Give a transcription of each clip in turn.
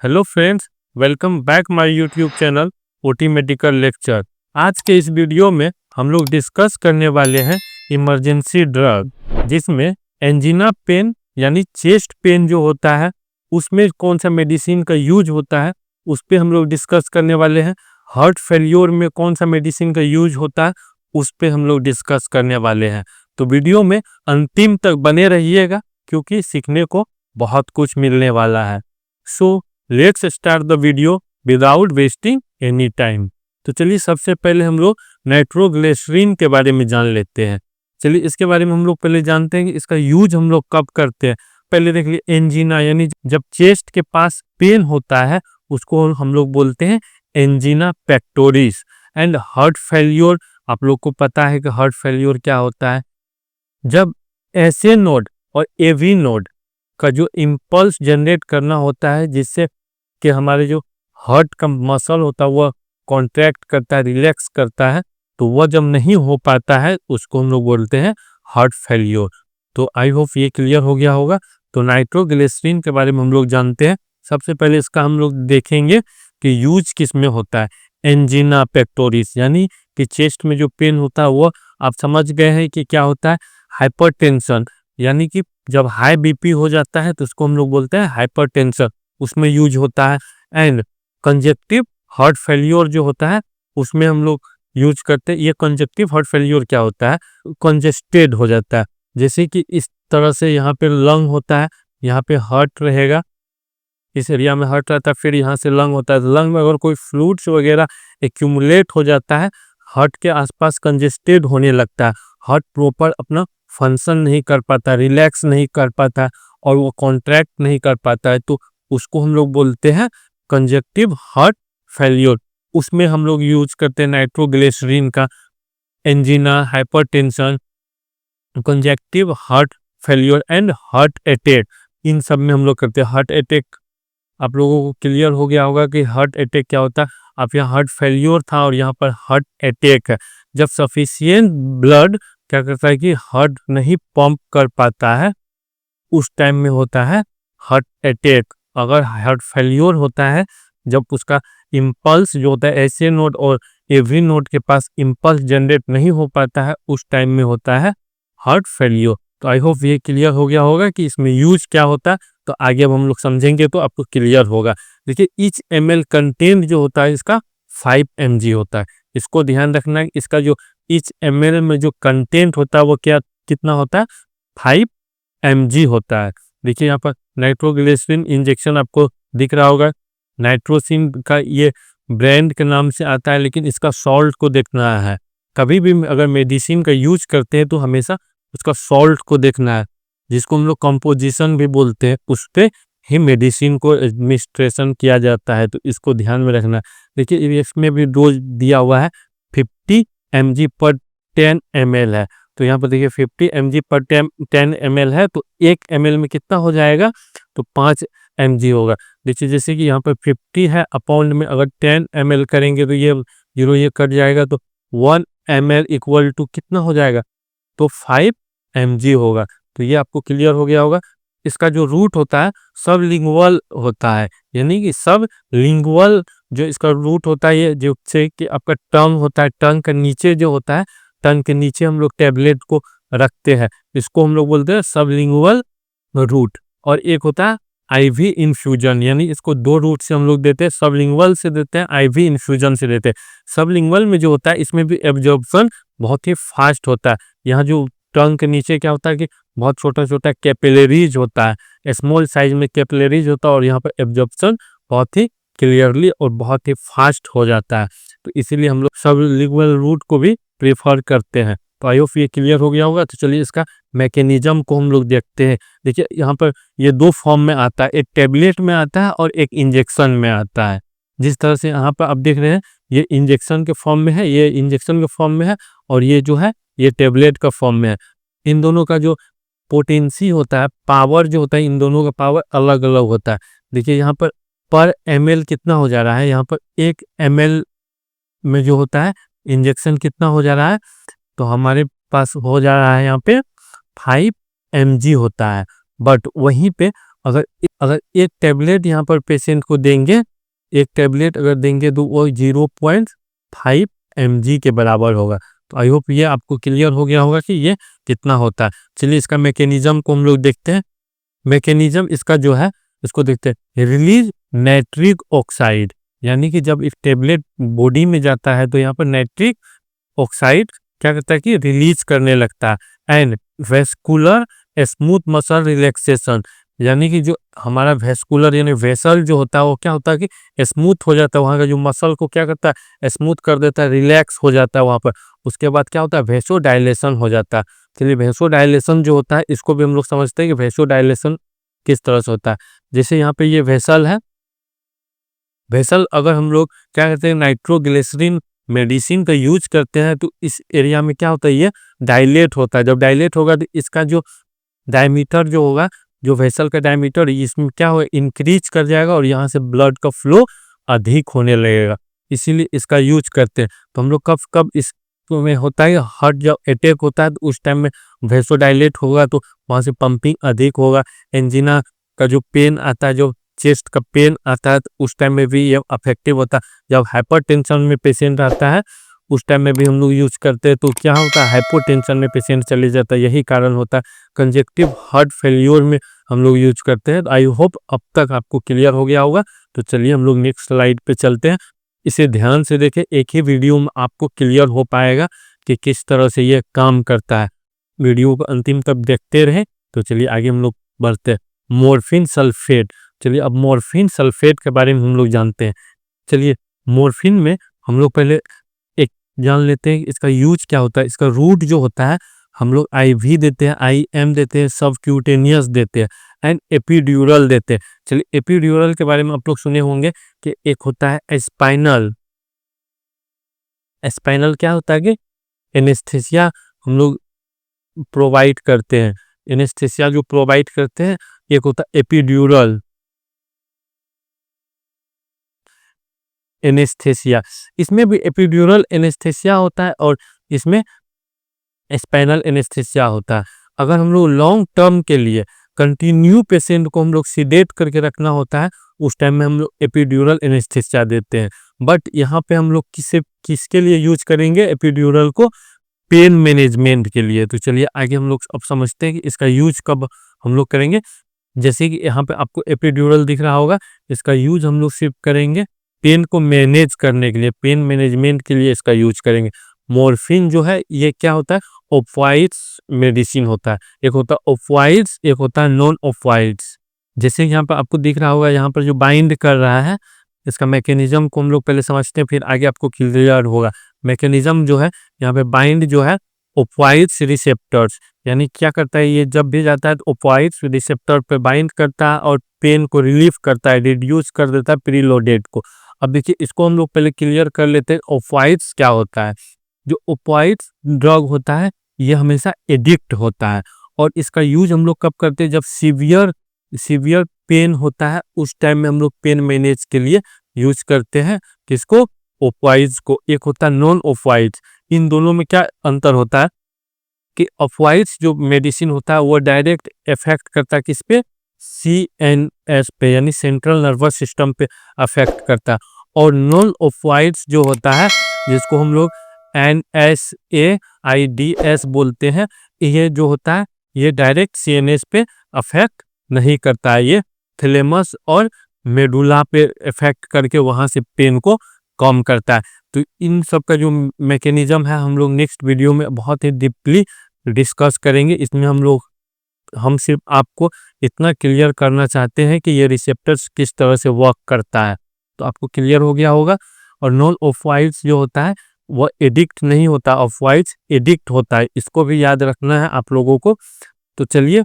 Hello friends, welcome back my YouTube channel OT medical lecture. आज के इस video में हम लोग डिस्कस करने वाले हैं इमरजेंसी ड्रग, जिसमें एंजीना पेन यानी चेस्ट पेन जो होता है उसमें कौन सा मेडिसिन का यूज होता है उस पर हम लोग डिस्कस करने वाले हैं। हार्ट फेल्योर में कौन सा मेडिसिन का यूज होता है उस पर हम लोग डिस्कस करने वाले हैं। तो वीडियो में अंतिम तक बने रहिएगा क्योंकि सीखने को बहुत कुछ मिलने वाला है। So let's start the video without wasting any time. तो चलिए सबसे पहले हम लोग नाइट्रोग्लिसरीन के बारे में जान लेते हैं। चलिए इसके बारे में हम लोग पहले जानते हैं कि इसका यूज हम लोग कब करते हैं। पहले देख लिए एंजीना यानी जब चेस्ट के पास पेन होता है उसको हम लोग बोलते हैं एंजीना पेक्टोरिस। एंड हार्ट फेल्योर, आप लोग को पता है कि हार्ट फेल्योर क्या होता है। जब एसए नोड और एवी नोड का जो इम्पल्स जनरेट करना होता है जिससे कि हमारे जो हार्ट का मसल होता है वह कॉन्ट्रैक्ट करता है, रिलैक्स करता है, तो वह जब नहीं हो पाता है उसको हम लोग बोलते हैं हार्ट फेल्योर। तो आई होप ये क्लियर हो गया होगा। तो नाइट्रोग्लिसरीन के बारे में हम लोग जानते हैं। सबसे पहले इसका हम लोग देखेंगे कि यूज किस में होता है। एंजीना पेक्टोरिस यानी कि चेस्ट में जो पेन होता है वह आप समझ गए हैं कि क्या होता है, हाइपरटेंशन, यानी कि जब हाई बीपी हो जाता है तो उसको हम लोग बोलते हैं हाइपरटेंशन, उसमें यूज होता है। एंड कंजेक्टिव हार्ट फेल्योर जो होता है उसमें हम लोग यूज करते हैं। ये कंजेक्टिव हार्ट फेल्योर क्या होता है, कंजेस्टेड हो जाता है, जैसे कि इस तरह से यहाँ पे लंग होता है, यहाँ पे हार्ट रहेगा, इस एरिया में हार्ट रहता है, फिर यहाँ से लंग होता है। लंग में अगर कोई फ्लूइड्स वगैरह एक्यूमुलेट हो जाता है, हार्ट के आसपास कंजेस्टेड होने लगता है, हार्ट प्रॉपर अपना फंक्शन नहीं कर पाता, रिलैक्स नहीं कर पाता और वो कॉन्ट्रैक्ट नहीं कर पाता है, तो उसको हम लोग बोलते हैं कंजेक्टिव हार्ट फेल्योर। उसमें हम लोग यूज करते हैं नाइट्रोग्लिसरीन का। Angina, hypertension, congestive heart failure and heart attack, इन सब में हम लोग करते हैं। हार्ट अटैक आप लोगों को क्लियर हो गया होगा कि हार्ट अटैक क्या होता है। आप यहाँ हार्ट फेल्योर था और यहाँ पर हार्ट अटैक है। जब सफिशिएंट ब्लड क्या करता है कि हार्ट नहीं पंप कर पाता है उस टाइम में होता है हार्ट अटैक। अगर हार्ट फेल्योर होता है जब उसका इम्पल्स जो होता है एसए नोड और एवी नोड के पास इम्पल्स जनरेट नहीं हो पाता है उस टाइम में होता है हार्ट फेल्योर। तो आई होप ये क्लियर हो गया होगा कि इसमें यूज क्या होता है। तो आगे अब हम लोग समझेंगे तो आपको क्लियर होगा। देखिए ईच ml कंटेंट जो होता है इसका 5 mg होता है। इसको ध्यान रखना है, इसका जो ईच ml में जो कंटेंट होता है वो क्या कितना होता है, 5 mg होता है। देखिए यहाँ पर नाइट्रोग्लिसरीन इंजेक्शन आपको दिख रहा होगा। नाइट्रोसिन का ये ब्रांड के नाम से आता है, लेकिन इसका सॉल्ट को देखना है। कभी भी अगर मेडिसिन का यूज करते हैं तो हमेशा उसका सॉल्ट को देखना है, जिसको हम लोग कंपोजिशन भी बोलते हैं, उस पे ही मेडिसिन को एडमिनिस्ट्रेशन किया जाता है, तो इसको ध्यान में रखना है। देखिए इसमें भी डोज दिया हुआ है 50 mg पर 10 ml है। तो यहाँ पर देखिए 50 mg पर 10 ml है, तो 1 ml में कितना हो जाएगा, तो 5 mg होगा। देखिए जैसे कि यहाँ पर 50 है, अपॉन में अगर 10 ml करेंगे तो ये जीरो ये कट जाएगा, तो 1 ml इक्वल टू कितना हो जाएगा, तो 5 mg होगा। तो ये आपको क्लियर हो गया होगा। इसका जो रूट होता है सब लिंगुअल होता है, यानी कि सब लिंगुअल जो इसका रूट होता है, ये जो से कि आपका टंग होता है, टंग के नीचे जो होता है, टंग के नीचे हम लोग टेबलेट को रखते हैं, इसको हम लोग बोलते हैं सब लिंगुअल रूट। और एक होता है आईवी इन्फ्यूजन, यानी इसको दो रूट से हम लोग देते हैं, सबलिंगुअल से देते हैं, आईवी इन्फ्यूजन से देते हैं। सबलिंगुअल में जो होता है इसमें भी एब्जॉर्प्शन बहुत ही फास्ट होता है। यहाँ जो टंग के नीचे क्या होता है कि बहुत छोटा छोटा कैपिलरीज होता है, स्मॉल साइज में कैपिलरीज होता है, और यहाँ पर एब्जॉर्प्शन बहुत ही क्लियरली और बहुत ही फास्ट हो जाता है, तो इसीलिए हम लोग सबलिंगुअल रूट को भी प्रेफर करते हैं। तो आई होप ये क्लियर हो गया होगा। तो चलिए इसका मैकेनिज्म को हम लोग देखते हैं। देखिए यहाँ पर ये दो फॉर्म में आता है, एक टेबलेट में आता है और एक इंजेक्शन में आता है। जिस तरह से यहाँ पर आप देख रहे हैं ये इंजेक्शन के फॉर्म में है, ये इंजेक्शन के फॉर्म में है, और ये जो है ये टेबलेट का फॉर्म में है। इन दोनों का जो पोटेंसी होता है, पावर जो होता है, इन दोनों का पावर अलग अलग होता है। देखिए यहाँ पर ml कितना हो जा रहा है, यहाँ पर 1 ml में जो होता है इंजेक्शन कितना हो जा रहा है, तो हमारे पास हो जा रहा है यहाँ पे 5 mg होता है। बट वहीं पे अगर अगर एक टैबलेट यहाँ पर पेशेंट को देंगे, एक टैबलेट अगर देंगे तो वो 0.5 mg के बराबर होगा। तो आई होप ये आपको क्लियर हो गया होगा कि ये कितना होता है। चलिए इसका मैकेनिज्म को हम लोग देखते हैं। मैकेनिज्म इसका जो है इसको देखते हैं। रिलीज नाइट्रिक ऑक्साइड, यानी कि जब इस टेबलेट बॉडी में जाता है तो यहाँ पर नाइट्रिक ऑक्साइड क्या करता है कि रिलीज करने लगता है। And vascular smooth muscle relaxation, यानी कि जो हमारा वेस्कुलर यानी वेसल जो होता है वो क्या होता है कि स्मूथ हो जाता है, वहाँ का जो मसल को क्या करता है स्मूथ कर देता है, रिलैक्स हो जाता है वहाँ पर। उसके बाद क्या होता है वेसो डायलेशन हो जाता है। चलिए वेसो डायलेशन जो होता है इसको भी हम लोग समझते हैं कि वेसो डायलेशन किस तरह से होता है। जैसे यहाँ पे ये वेसल है, वेसल अगर हम लोग क्या कहते हैं नाइट्रोग्लिसरीन मेडिसिन का यूज करते हैं तो इस एरिया में क्या होता है ये डायलेट होता है। जब डायलेट होगा तो इसका जो डायमीटर जो होगा, जो वेसल का डायमीटर इसमें क्या होगा इंक्रीज कर जाएगा और यहाँ से ब्लड का फ्लो अधिक होने लगेगा, इसीलिए इसका यूज करते हैं। तो हम लोग कब कब इस में होता है हार्ट जब अटैक होता है तो उस टाइम में वेसोडाइलेट होगा तो वहाँ से पंपिंग अधिक होगा। एंजिना का जो पेन आता है, जो चेस्ट का पेन आता है, तो उस टाइम में भी ये अफेक्टिव होता है। जब हाइपरटेंशन में पेशेंट आता है उस टाइम में भी हम लोग यूज करते हैं तो क्या होता है हाइपोटेंशन में पेशेंट चले जाता है, यही कारण होता है। कंजेक्टिव हार्ट फेल्योर में हम लोग यूज करते हैं। आई होप अब तक आपको क्लियर हो गया होगा। तो चलिए हम लोग नेक्स्ट स्लाइड पे चलते हैं। इसे ध्यान से देखें, एक ही वीडियो में आपको क्लियर हो पाएगा कि किस तरह से ये काम करता है। वीडियो को अंतिम तक देखते रहे। तो चलिए आगे हम लोग बढ़ते हैं। मॉर्फिन सल्फेट, चलिए अब मॉर्फिन सल्फेट के बारे में हम लोग जानते हैं। चलिए मॉर्फिन में हम लोग पहले एक जान लेते हैं इसका यूज क्या होता है। इसका रूट जो होता है हम लोग IV देते हैं, IM देते हैं, सबक्यूटेनियस देते हैं एंड एपिड्यूरल देते हैं। चलिए एपिड्यूरल के बारे में आप लोग सुने होंगे कि एक होता है स्पाइनल। स्पाइनल क्या होता है कि एनेस्थेसिया हम लोग प्रोवाइड करते हैं, एनेस्थेसिया जो प्रोवाइड करते हैं। एक होता है एपिड्यूरल एनेस्थेसिया, इसमें भी एपिड्यूरल एनेस्थेसिया होता है और इसमें स्पाइनल एनेस्थेसिया होता है। अगर हम लोग लॉन्ग टर्म के लिए कंटिन्यू पेशेंट को हम लोग सीडेट करके रखना होता है उस टाइम में हम लोग एपिड्यूरल एनेस्थेसिया देते हैं। बट यहाँ पे हम लोग किसके लिए यूज करेंगे एपिड्यूरल को, पेन मैनेजमेंट के लिए। तो चलिए आगे हम लोग अब समझते हैं कि इसका यूज कब हम लोग करेंगे। जैसे कि यहाँ पे आपको एपिड्यूरल दिख रहा होगा, इसका यूज हम लोग सिर्फ करेंगे पेन को मैनेज करने के लिए, पेन मैनेजमेंट के लिए इसका यूज करेंगे। मॉर्फिन जो है ये क्या होता है ओपियाइड्स मेडिसिन होता है। एक होता है ओपियाइड्स, एक होता है नॉन ओपियाइड्स। जैसे यहाँ पर आपको दिख रहा होगा, यहाँ पर जो बाइंड कर रहा है इसका मैकेनिज्म को हम लोग पहले समझते हैं, फिर आगे आपको क्लियर होगा। मैकेनिज्म जो है यहाँ पे बाइंड जो है ओपियाइड्स रिसेप्टर्स, यानी क्या करता है ये जब भी जाता है तो ओपियाइड्स रिसेप्टर पे बाइंड करता है और पेन को रिलीफ करता है, रिड्यूस कर देता है प्रीलोडेड को। अब देखिए इसको हम लोग पहले क्लियर कर लेते हैं ओपियाइड्स क्या होता है। जो ओपियाइड्स ड्रग होता है ये हमेशा एडिक्ट होता है और इसका यूज हम लोग कब करते हैं जब सीवियर पेन होता है उस टाइम में हम लोग पेन मैनेज के लिए यूज करते हैं किसको, ओपियाइड्स को। एक होता है नॉन ओपियाइड्स। इन दोनों में क्या अंतर होता है कि ओपियाइड्स जो मेडिसिन होता है वो डायरेक्ट इफेक्ट करता है किस पे, CNS पे यानी सेंट्रल नर्वस सिस्टम पे अफेक्ट करता है। और नॉन ओपियाइड्स जो होता है जिसको हम लोग NSAIDs बोलते हैं, ये जो होता है ये डायरेक्ट CNS पे अफेक्ट नहीं करता है, ये थैलेमस और मेडुला पे इफेक्ट करके वहां से पेन को कम करता है। तो इन सब का जो मैकेनिज्म है हम लोग नेक्स्ट वीडियो में बहुत ही डीपली डिस्कस करेंगे। इसमें हम सिर्फ आपको इतना क्लियर करना चाहते हैं कि ये रिसेप्टर्स किस तरह से वर्क करता है, तो आपको क्लियर हो गया होगा। और नॉन ओपियाइड्स जो होता है वो एडिक्ट नहीं होता, ओपियाइड्स एडिक्ट होता है, इसको भी याद रखना है आप लोगों को। तो चलिए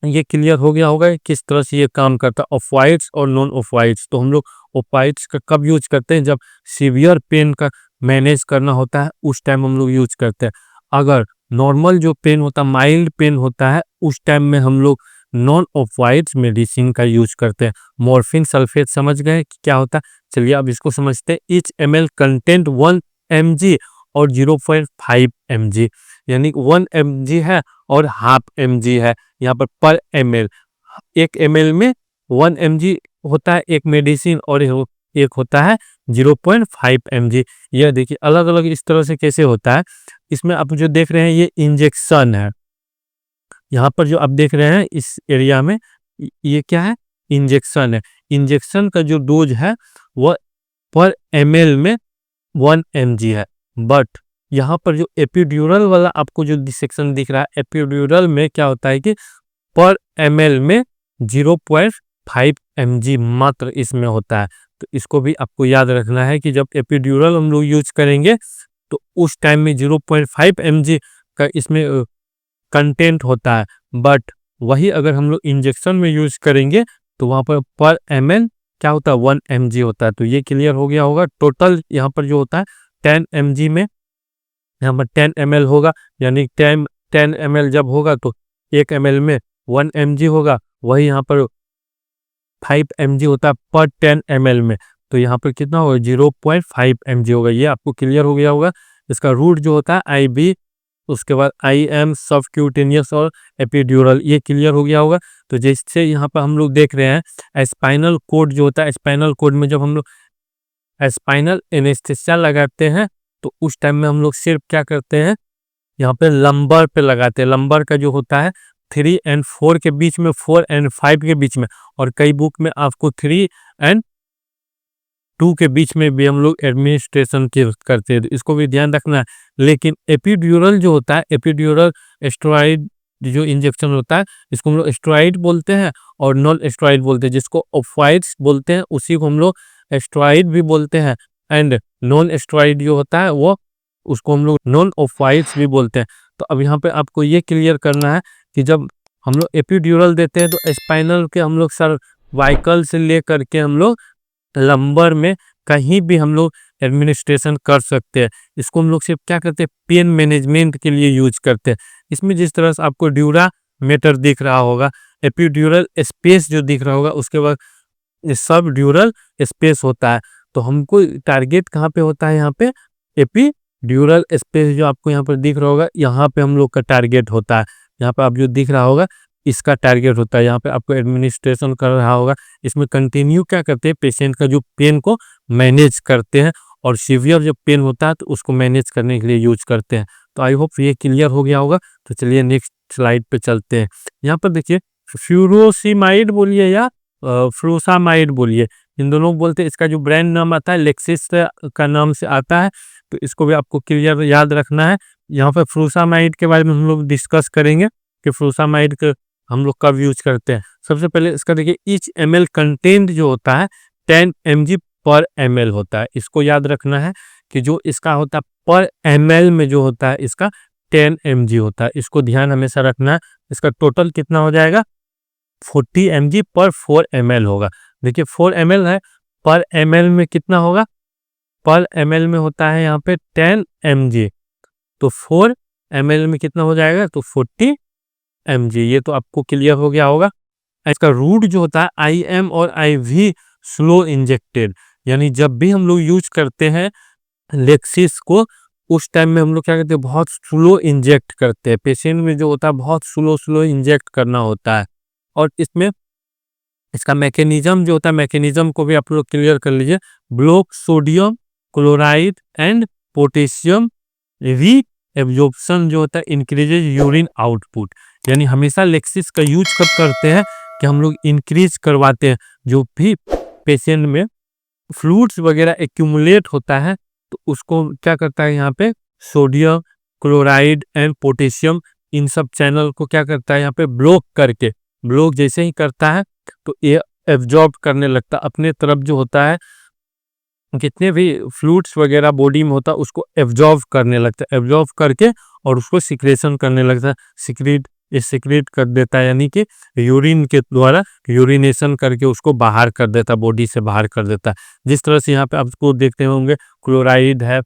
ये क्लियर हो गया होगा किस तरह से ये काम करता है ओपियाइड्स और नॉन ओपियाइड्स। तो हम लोग ओपियाइड्स का कब यूज करते हैं, जब सीवियर पेन का मैनेज करना होता है उस टाइम हम लोग यूज करते हैं। अगर नॉर्मल जो पेन होता है, माइल्ड पेन होता है, उस टाइम में हम लोग नॉन ओपियाइड्स मेडिसिन का यूज करते हैं। मॉर्फिन सल्फेट समझ गए कि क्या होता है, चलिए अब इसको समझते हैं। ईच ml कंटेंट 1 mg और 0.5 mg, यानी 1 mg है और ½ mg है यहाँ पर per ml। 1 ml में 1 mg होता है एक मेडिसिन, और एक होता है 0.5 mg। यह देखिए अलग अलग इस तरह से कैसे होता है। इसमें आप जो देख रहे हैं ये इंजेक्शन है, यहाँ पर जो आप देख रहे हैं इस एरिया में ये क्या है, इंजेक्शन है। इंजेक्शन का जो डोज है वह पर ml में 1 mg है। बट यहाँ पर जो एपिड्यूरल वाला आपको जो सेक्शन दिख रहा है, एपिड्यूरल में क्या होता है कि पर ml में 0.5 mg मात्र इसमें होता है। तो इसको भी आपको याद रखना है कि जब एपिड्यूरल हम लोग यूज करेंगे तो उस टाइम में 0.5 mg का इसमें कंटेंट होता है। बट वही अगर हम लोग इंजेक्शन में यूज करेंगे तो वहाँ पर ml क्या होता है, 1 mg होता है। तो ये क्लियर हो गया होगा। टोटल यहाँ पर जो होता है 10 mg में यहाँ पर 10 ml होगा, यानी 10 ml जब होगा तो 1 ml में 1 mg होगा। वही यहाँ पर 5 mg होता है पर 10 ml में, तो यहाँ पर कितना होगा 0.5 mg होगा। ये आपको क्लियर हो गया होगा। इसका रूट जो होता है IV, उसके बाद IM, सबक्यूटेनियस और एपिड्यूरल, ये क्लियर हो गया होगा। तो जैसे यहाँ पर हम लोग देख रहे हैं स्पाइनल कोड जो होता है, स्पाइनल कोड में जब हम लोग स्पाइनल एनेस्थीसिया लगाते हैं तो उस टाइम में हम लोग सिर्फ क्या करते हैं, यहाँ पे लंबर पे लगाते हैं। लंबर का जो होता है 3 और 4 के बीच में, 4 और 5 के बीच में, और कई बुक में आपको 3 और 2 के बीच में भी हम लोग एडमिनिस्ट्रेशन करते हैं, इसको भी ध्यान रखना है। लेकिन एपिड्यूरल जो होता है, एपिड्यूरल स्टेरॉइड जो इंजेक्शन होता है, इसको हम लोग स्टेरॉइड बोलते हैं और नॉन स्टेरॉइड बोलते हैं। जिसको ऑफवाइड्स बोलते हैं उसी को हम लोग स्टेरॉइड भी बोलते हैं, एंड नॉन स्टेरॉइड जो होता है वो उसको हम लोग नॉन ऑफवाइड्स भी बोलते हैं। तो अब यहाँ पे आपको ये क्लियर करना है कि जब हम लोग एपिड्यूरल देते हैं तो स्पाइनल के हम लोग सर्वाइकल से लेकर के हम लोग लंबर में कहीं भी हम लोग एडमिनिस्ट्रेशन कर सकते हैं। इसको हम लोग सिर्फ क्या करते हैं, पेन मैनेजमेंट के लिए यूज करते हैं। इसमें जिस तरह से आपको ड्यूरा मेटर दिख रहा होगा, एपिड्यूरल स्पेस जो दिख रहा होगा, उसके बाद सब ड्यूरल स्पेस होता है। तो हमको टारगेट कहाँ पे होता है, यहाँ पे एपिड्यूरल स्पेस जो आपको यहाँ पर दिख रहा होगा, यहाँ पे हम लोग का टारगेट होता है। यहाँ पे आप जो दिख रहा होगा इसका टारगेट होता है। यहाँ पे आपको एडमिनिस्ट्रेशन कर रहा होगा, इसमें कंटिन्यू क्या करते हैं, पेशेंट का जो पेन को मैनेज करते हैं, और सीवियर जो पेन होता है तो उसको मैनेज करने के लिए यूज करते हैं। तो आई होप ये क्लियर हो गया होगा। तो चलिए नेक्स्ट स्लाइड पे चलते हैं। यहाँ पर देखिए फ्यूरोसिमाइड बोलिए या फ्लोसामाइड बोलिए, इन दोनों बोलते हैं। इसका जो ब्रांड नाम आता है लेक्सिस का नाम से आता है, तो इसको भी आपको क्लियर याद रखना है। यहाँ पर फ्लोसामाइड के बारे में हम लोग डिस्कस करेंगे कि फ्लोसामाइड का हम लोग कब यूज करते हैं। सबसे पहले इसका देखिए ईच ml कंटेंट जो होता है 10 mg पर ml होता है। इसको याद रखना है कि जो इसका होता है पर ml में जो होता है इसका 10 mg होता है। इसको ध्यान हमेशा रखना है। इसका टोटल कितना हो जाएगा, 40 mg पर 4 ml होगा। देखिए 4 ml है, पर ml में कितना होगा, पर ml में होता है यहाँ पे 10 mg, तो 4 ml में कितना हो जाएगा, तो 40 mg। ये तो आपको क्लियर हो गया होगा। इसका रूट जो होता है IM और IV स्लो इंजेक्टेड, यानी जब भी हम लोग यूज करते हैं लेक्सिस को, उस टाइम में हम लोग क्या करते हैं, बहुत स्लो इंजेक्ट करते हैं। पेशेंट में जो होता है बहुत स्लो इंजेक्ट करना होता है। और इसमें इसका मैकेनिज्म जो होता है, मैकेनिज्म को भी आप लोग क्लियर कर लीजिए। Block sodium chloride and potassium री एब्जॉर्प्शन जो होता है इंक्रीजेज यूरिन आउटपुट, यानी हमेशा लेक्सिस का यूज कब करते हैं कि हम लोग इंक्रीज करवाते हैं। जो भी पेशेंट में फ्लूइड्स वगैरह एक्यूमुलेट होता है तो उसको क्या करता है, यहाँ पे सोडियम क्लोराइड एंड पोटेशियम इन सब चैनल को क्या करता है, यहाँ पे ब्लॉक करके, ब्लॉक जैसे ही करता है तो ये एब्जॉर्ब करने लगता है अपने तरफ जो होता है, जितने भी फ्लूइड्स वगैरह बॉडी में होता है उसको एब्जॉर्ब करने लगता है। एब्जॉर्ब करके और उसको सिक्रेशन करने लगता है, सिक्रेट कर देता है, यानी कि यूरिन के द्वारा यूरिनेशन करके उसको बाहर कर देता है, बॉडी से बाहर कर देता है। जिस तरह से यहाँ पे आपको देखते होंगे क्लोराइड है,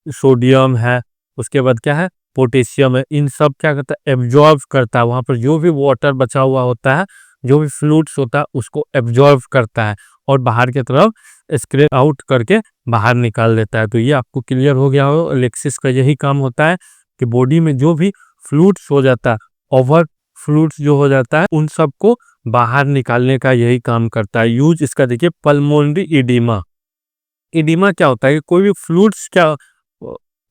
सोडियम है, उसके बाद क्या है, पोटेशियम है, इन सब क्या करता है, एब्जॉर्ब करता है। वहाँ पर जो भी वाटर बचा हुआ होता है, जो भी फ्लूइड्स होता है उसको एब्जॉर्ब करता है और बाहर की तरफ स्क्रेप आउट करके बाहर निकाल देता है। तो ये आपको क्लियर हो गया हो, लेक्सिस का यही काम होता है कि बॉडी में जो भी फ्लूइड्स हो जाता है, ओवर फ्लूइड्स जो हो जाता है, उन सब को बाहर निकालने का यही काम करता है। यूज इसका देखिए, पल्मोनरी इडीमा। इडीमा क्या होता है कि कोई भी फ्लूइड्स क्या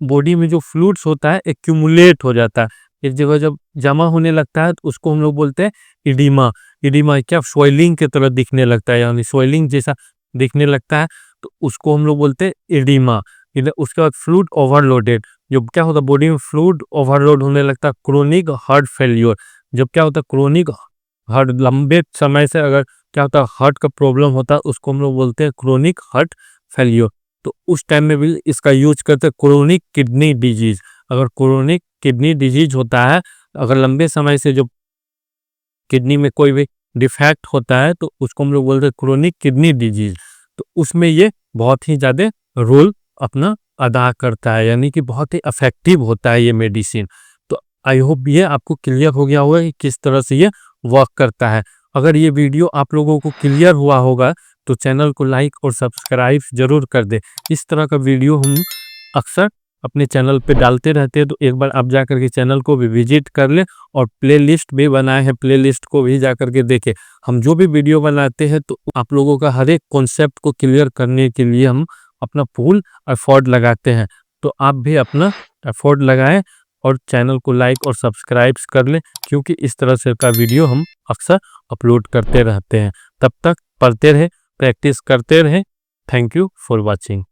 बॉडी में जो फ्लूइड्स होता है एक्यूमुलेट हो जाता है, एक जगह जब जमा होने लगता है तो उसको हम लोग बोलते हैं इडीमा। इडीमा क्या स्वेलिंग की तरह दिखने लगता है, यानी स्वेलिंग जैसा दिखने लगता है, तो उसको हम लोग बोलते हैं इडीमा। उसके बाद फ्लूइड ओवरलोडेड, जो क्या होता है बॉडी में फ्लूइड ओवरलोड होने लगता है। क्रोनिक हार्ट फेल्योर, जब क्या होता है क्रोनिक हार्ट, लंबे समय से अगर क्या होता है हार्ट का प्रॉब्लम होता है, उसको हम लोग बोलते हैं क्रोनिक हार्ट फेल्योर। तो उस टाइम में भी इसका यूज करते हैं। क्रोनिक किडनी डिजीज, अगर क्रोनिक किडनी डिजीज होता है, अगर लंबे समय से जो किडनी में कोई भी डिफेक्ट होता है, तो उसको हम लोग बोलते हैं क्रोनिक किडनी डिजीज। तो उसमें ये बहुत ही ज़्यादा रोल अपना अदा करता है, यानी कि बहुत ही इफेक्टिव होता है ये मेडिसिन। तो आई होप ये आपको क्लियर हो गया होगा कि किस तरह से ये वर्क करता है। अगर ये वीडियो आप लोगों को क्लियर हुआ होगा तो चैनल को लाइक और सब्सक्राइब जरूर कर दे। इस तरह का वीडियो हम अक्सर अपने चैनल पे डालते रहते हैं, तो एक बार आप जा करके चैनल को भी विजिट कर ले, और प्लेलिस्ट भी बनाए हैं, प्लेलिस्ट को भी जा करके देखें। हम जो भी वीडियो बनाते हैं तो आप लोगों का हर एक कॉन्सेप्ट को क्लियर करने के लिए हम अपना फुल एफर्ट लगाते हैं। तो आप भी अपना एफर्ट लगाएं और चैनल को लाइक और सब्सक्राइब कर लें, क्योंकि इस तरह से का वीडियो हम अक्सर अपलोड करते रहते हैं। तब तक पढ़ते रहें, प्रैक्टिस करते रहें। Thank you for watching.